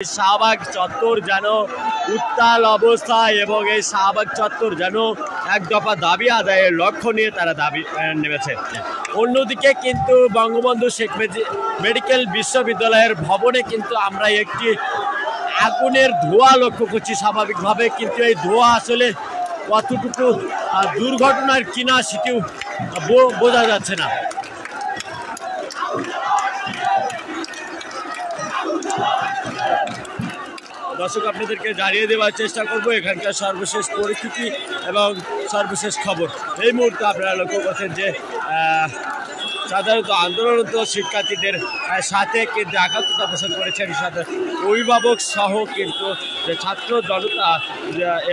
শাহবাগ চত্বর যেন উত্তাল অবস্থায় এবং এই শাহবাগ চত্বর যেন এক দফা দাবি আদায়ের লক্ষ্য নিয়ে তারা দাবি নেমেছে। অন্যদিকে কিন্তু বঙ্গবন্ধু শেখ মেডিকেল বিশ্ববিদ্যালয়ের ভবনে কিন্তু আমরা একটি আগুনের ধোঁয়া লক্ষ্য করছি স্বাভাবিকভাবে, কিন্তু এই ধোঁয়া আসলে কতটুকু দুর্ঘটনার কিনা সেটিও বোঝা যাচ্ছে না। দর্শক, আপনাদেরকে জানিয়ে দেওয়ার চেষ্টা করব এখানকার সর্বশেষ পরিস্থিতি এবং সর্বশেষ খবর। এই মুহূর্তে আপনারা লক্ষ্য করছেন যে সাধারণত আন্দোলনরত শিক্ষার্থীদের সাথে কিন্তু একাত্মতা পোষণ করেছেন সাথে অভিভাবক সহ কিন্তু যে ছাত্র জনতা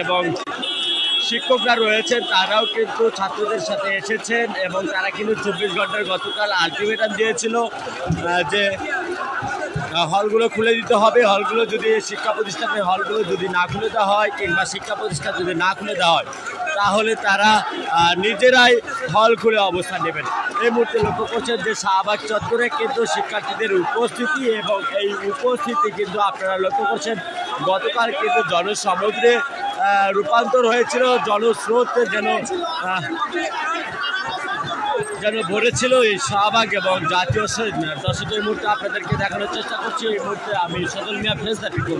এবং শিক্ষকরা রয়েছেন তারাও কিন্তু ছাত্রদের সাথে এসেছেন এবং তারা কিন্তু 24 ঘন্টার গতকাল আলটিমেটাম দিয়েছিল যে হলগুলো খুলে দিতে হবে। হলগুলো যদি শিক্ষা প্রতিষ্ঠানের হলগুলো যদি না খুলে দেওয়া হয় কিংবা শিক্ষা প্রতিষ্ঠান যদি না খুলে দেওয়া হয় তাহলে তারা নিজেরাই হল খুলে অবস্থান নেবেন। এই মুহূর্তে লক্ষ্য করছেন যে শাহবাগ চত্বরে কিন্তু শিক্ষার্থীদের উপস্থিতি এবং এই উপস্থিতি কিন্তু আপনারা লক্ষ্য করছেন গতকাল কিন্তু জনসমুদ্রে রূপান্তর হয়েছিল, জনস্রোত যেন ভরেছিল এই শাহবাগ এবং জাতীয় শহীদ মিনার। দর্শক, এই মুহূর্তে আপনাদেরকে দেখানোর চেষ্টা করছি। এই মুহূর্তে আমি সজল মিয়া, ফেস দ্য পিপল।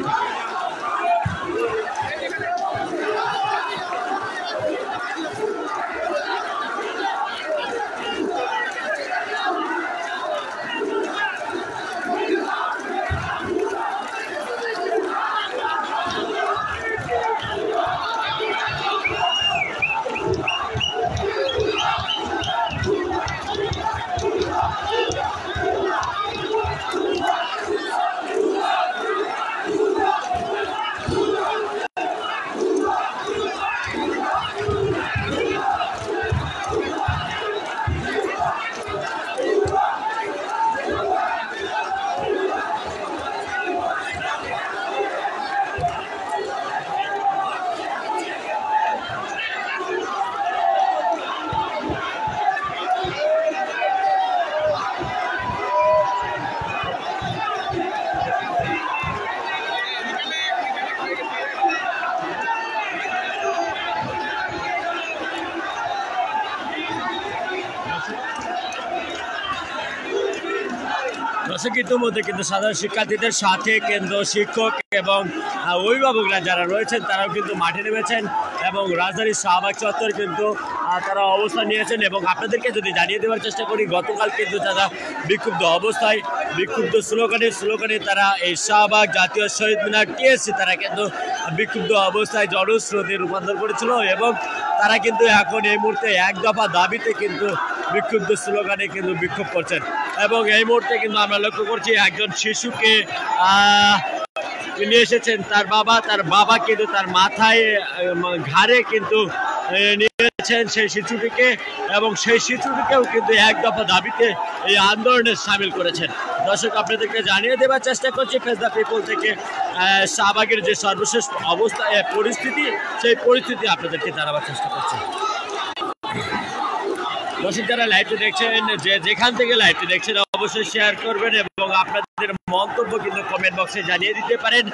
দর্শক, ইতিমধ্যে কিন্তু সাধারণ শিক্ষার্থীদের সাথে কেন্দ্র শিক্ষক এবং অভিভাবকরা যারা রয়েছেন তারাও কিন্তু মাঠে নেমেছেন এবং রাজধানীর শাহবাগ চত্বর কিন্তু তারা অবস্থান নিয়েছেন। এবং আপনাদেরকে যদি জানিয়ে দেওয়ার চেষ্টা করি গতকাল কিন্তু তারা বিক্ষুব্ধ অবস্থায় বিক্ষুব্ধ স্লোগানে তারা এই শাহবাগ, জাতীয় শহীদ মিনার, টিএসসি তারা কিন্তু বিক্ষুব্ধ অবস্থায় জনস্রোতে রূপান্তর করেছিল এবং তারা কিন্তু এখন এই মুহূর্তে এক দফা দাবিতে কিন্তু বিক্ষুব্ধ স্লোগানে কিন্তু বিক্ষোভ করছেন। এবং এই মুহূর্তে কিন্তু আমরা লক্ষ্য করছি একজন শিশুকে নিয়ে এসেছেন তার বাবা কিন্তু তার মাথায় ঘাড়ে কিন্তু নিয়েছেন সেই শিশুটিকে এবং সেই শিশুটিকেও কিন্তু এক দফা দাবিতে এই আন্দোলনে সামিল করেছেন। দর্শক, আপনাদেরকে জানিয়ে দেওয়ার চেষ্টা করছি ফেস দ্য পিপল থেকে শাহবাগের যে সর্বশেষ অবস্থা পরিস্থিতি, সেই পরিস্থিতি আপনাদেরকে জানাবার চেষ্টা করছি। দর্শক, যারা লাইভটি দেখছেন, যেখান থেকে লাইভটি দেখছেন অবশ্যই শেয়ার করবেন এবং আপনাদের মন্তব্য কিন্তু কমেন্ট বক্সে জানিয়ে দিতে পারেন।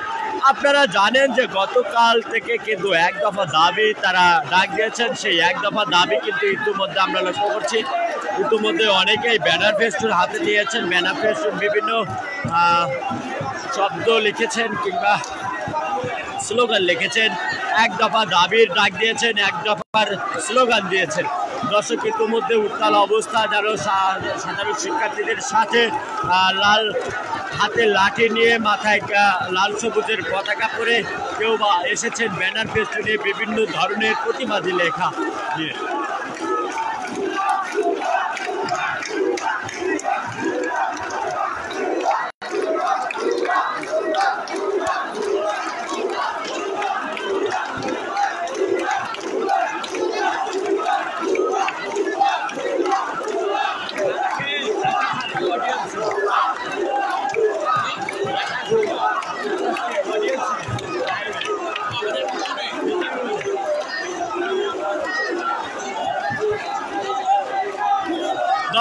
আপনারা জানেন যে গতকাল থেকে কিন্তু এক দফা দাবি তারা ডাক দিয়েছেন, সেই এক দফা দাবি কিন্তু ইতিমধ্যে আমরা লক্ষ্য করছি ইতিমধ্যে অনেকেই ব্যানার ফেস্টুন হাতে নিয়েছেন, ব্যানার ফেস্টুন বিভিন্ন শব্দ লিখেছেন কিংবা স্লোগান লিখেছেন, এক দফা দাবির ডাক দিয়েছেন, এক দফার স্লোগান দিয়েছেন। দর্শক, ইতিমধ্যে উত্তাল অবস্থা যেন সাধারণ শিক্ষার্থীদের সাথে লাল হাতে লাঠি নিয়ে মাথায় লাল সবুজের পতাকা পরে কেউ বা এসেছেন ব্যানার ফেস্টুনে বিভিন্ন ধরনের প্রতিবাদী লেখা দিয়ে।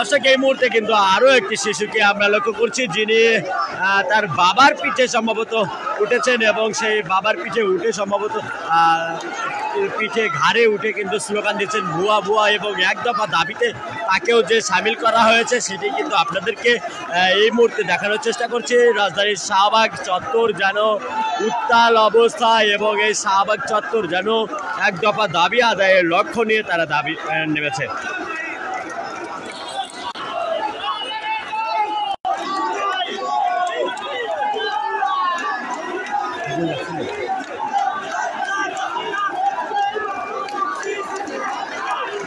দর্শক এই মুহূর্তে কিন্তু আরো একটি শিশুকে আমরা লক্ষ্য করছি, যিনি তার বাবার পিঠে সম্ভবত উঠেছেন এবং সেই বাবার পিঠে উঠে সম্ভবত পিঠে ঘাড়ে উঠে কিন্তু স্লোগান দিচ্ছেন ভুয়া ভুয়া, এবং এক দফা দাবিতে তাকেও যে সামিল করা হয়েছে সেটি কিন্তু আপনাদেরকে এই মুহূর্তে দেখানোর চেষ্টা করছি। রাজধানীর শাহবাগ চত্বর যেন উত্তাল অবস্থা, এবং এই শাহবাগ চত্বর যেন এক দফা দাবি আদায়ের লক্ষ্য নিয়ে তারা দাবি নেমেছে।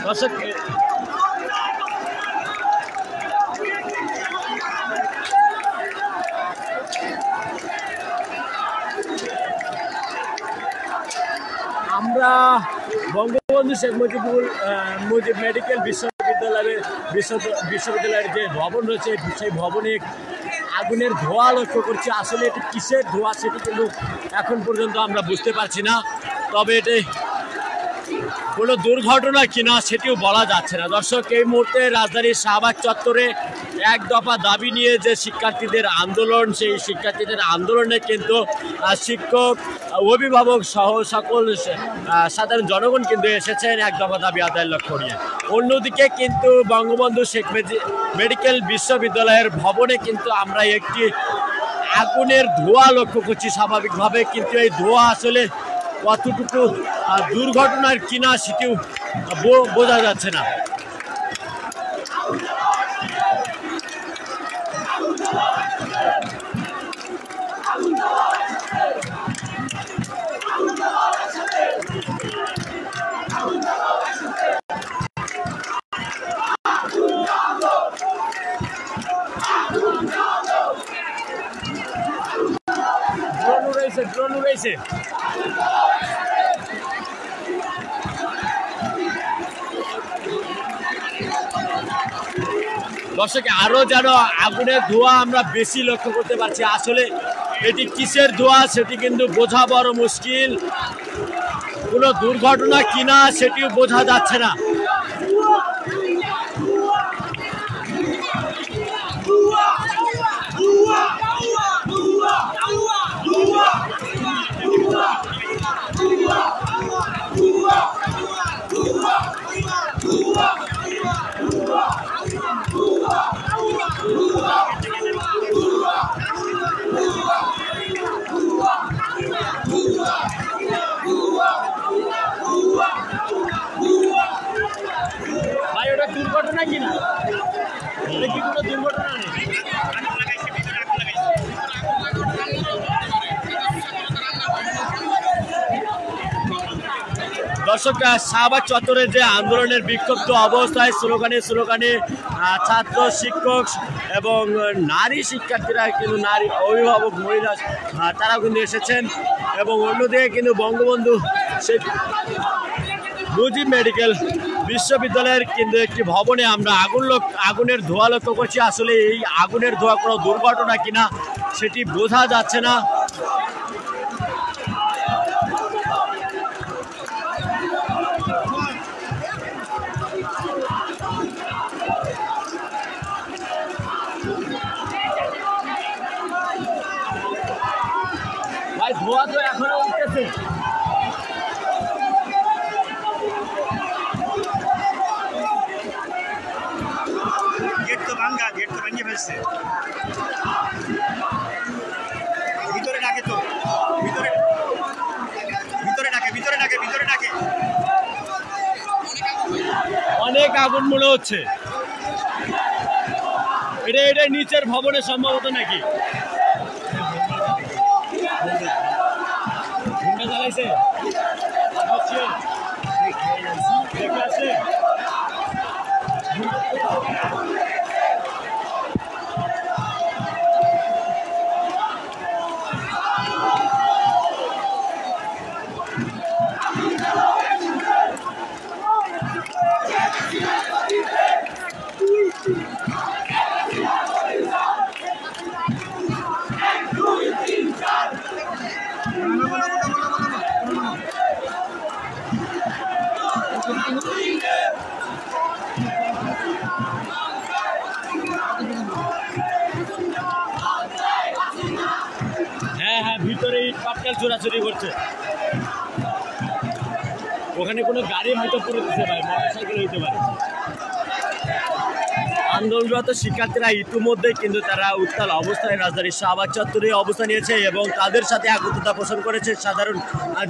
দর্শক আমরা বঙ্গবন্ধু শেখ মুজিব মেডিকেল বিশ্ববিদ্যালয়ের যে ভবন রয়েছে সেই ভবনে আগুনের ধোঁয়া লক্ষ্য করছি। আসলে এটি কিসের ধোঁয়া সেটি কিন্তু এখন পর্যন্ত আমরা বুঝতে পারছি না, তবে এটি কোনো দুর্ঘটনা কিনা সেটিও বলা যাচ্ছে না। দর্শক এই মুহূর্তে রাজধানীর শাহবাগ চত্বরে এক দফা দাবি নিয়ে যে শিক্ষার্থীদের আন্দোলন, সেই শিক্ষার্থীদের আন্দোলনে কিন্তু শিক্ষক, অভিভাবক সহ সকল সাধারণ জনগণ কিন্তু এসেছেন এক দফা দাবি আদায়ের লক্ষ্য নিয়ে। অন্যদিকে কিন্তু বঙ্গবন্ধু শেখ মেডিকেল বিশ্ববিদ্যালয়ের ভবনে কিন্তু আমরা একটি আগুনের ধোঁয়া লক্ষ্য করছি স্বাভাবিকভাবে, কিন্তু এই ধোঁয়া আসলে কতটুকু দুর্ঘটনার কিনা সেটিও বোঝা যাচ্ছে না। ড্রোন উড়াইছে। দর্শক আরো যেন আগুনের ধোঁয়া আমরা বেশি লক্ষ্য করতে পারছি। আসলে এটি কিসের ধোঁয়া সেটি কিন্তু বোঝা বড় মুশকিল, কোনো দুর্ঘটনা কিনা সেটিও বোঝা যাচ্ছে না। ভাই ওটা দুর্ঘটনা কিনা, এটা কি কোনো দুর্ঘটনা নেই? দর্শক শাহবাগ চত্বরের যে আন্দোলনের বিক্ষুব্ধ অবস্থায় স্লোগানে ছাত্র, শিক্ষক এবং নারী শিক্ষার্থীরা কিন্তু, নারী অভিভাবক, মহিলা তারাও কিন্তু এসেছেন, এবং অন্যদিকে কিন্তু বঙ্গবন্ধু শেখ মুজিব মেডিকেল বিশ্ববিদ্যালয়ের কিন্তু একটি ভবনে আমরা আগুনের ধোঁয়া লক্ষ্য করছি। আসলে এই আগুনের ধোঁয়া কোনো দুর্ঘটনা কিনা সেটি বোঝা যাচ্ছে না। ভাই ধোঁয়া তো এখনো উঠতেছে। গেট তো ভাঙিয়ে ফেলছে। ভিতরে ডাকে তো, ভিতরে ডাকে। অনেক আগুন মনে হচ্ছে। এটা নিচের ভবনে সম্ভবত নাকি গুন্ডা জ্বালাইছে। পাটকেল চোরাচুরি করছে। ওখানে কোনো গাড়ি হয়তো পড়ে দিতে পারে, মোটরসাইকেল হইতে পারে। আন্দোলনরত শিক্ষার্থীরা ইতিমধ্যে কিন্তু তারা উত্তাল অবস্থায় রাজধানীর শাহবাগ চত্বরে অবস্থান নিয়েছে এবং তাদের সাথে একত্রতা পোষণ করেছে সাধারণ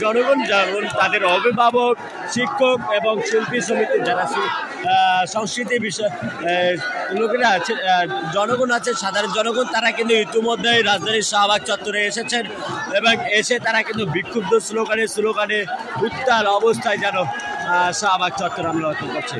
জনগণ, যেমন তাদের অভিভাবক, শিক্ষক এবং শিল্পী সমিতি যারা সংস্কৃতি বিষয় লোকেরা আছে, জনগণ আছে, সাধারণ জনগণ, তারা কিন্তু ইতিমধ্যে রাজধানীর শাহবাগ চত্বরে এসেছেন এবং এসে তারা কিন্তু বিক্ষুব্ধ স্লোগানে উত্তাল অবস্থায় যেন শাহবাগ চত্বর আমরা লক্ষ্য করছি।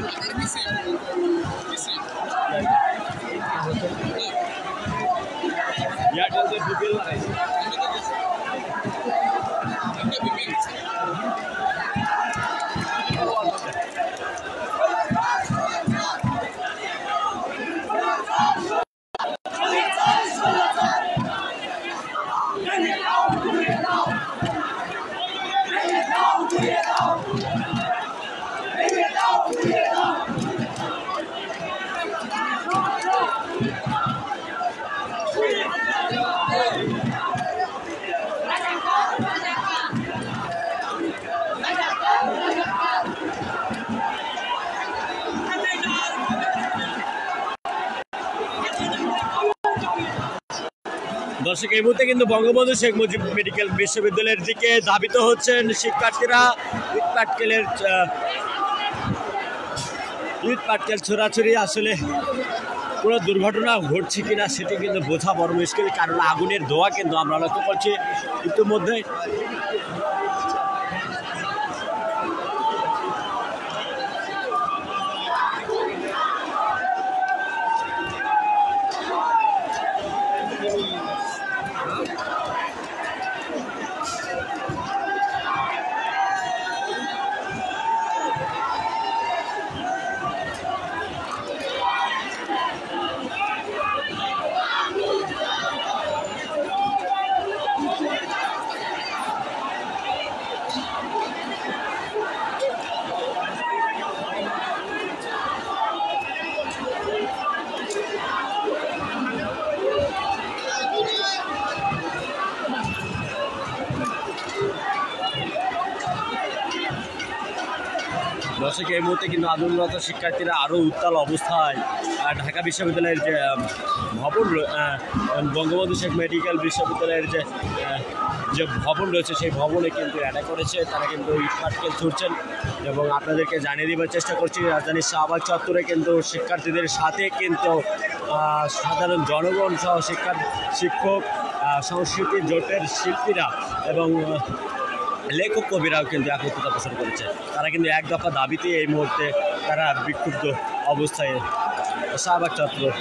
দর্শক, এই মুহূর্তে কিন্তু বঙ্গবন্ধু শেখ মুজিব মেডিকেল বিশ্ববিদ্যালয়ের দিকে ধাবিত হচ্ছেন শিক্ষার্থীরা। ইট পাটকেল ছোড়াছুরি আসলে কোনো দুর্ঘটনা ঘটছে কিনা সেটি কিন্তু বোঝা বড় মুশকিল, কারণ আগুনের ধোঁয়া কিন্তু আমরা লক্ষ্য করছি ইতিমধ্যে। দর্শক, এই মুহূর্তে কিন্তু আন্দোলনরত শিক্ষার্থীরা আরও উত্তাল অবস্থায় ঢাকা বিশ্ববিদ্যালয়ের যে ভবন, বঙ্গবন্ধু শেখ মেডিকেল বিশ্ববিদ্যালয়ের যে ভবন রয়েছে সেই ভবনে কিন্তু অ্যাটাক করেছে। তারা কিন্তু ইট পাটকেল ছুটছেন এবং আপনাদেরকে জানিয়ে দেওয়ার চেষ্টা করছি রাজধানীর শাহবাগ চত্বরে কিন্তু শিক্ষার্থীদের সাথে কিন্তু সাধারণ জনগণ সহ শিক্ষক, সংস্কৃতি জোটের শিল্পীরা এবং লেখক কবিরাও কিন্তু একত্রতা পোষণ করেছে। তারা কিন্তু এক দফা দাবিতে এই মুহূর্তে তারা বিক্ষুব্ধ অবস্থায় শাহবাগ চত্বর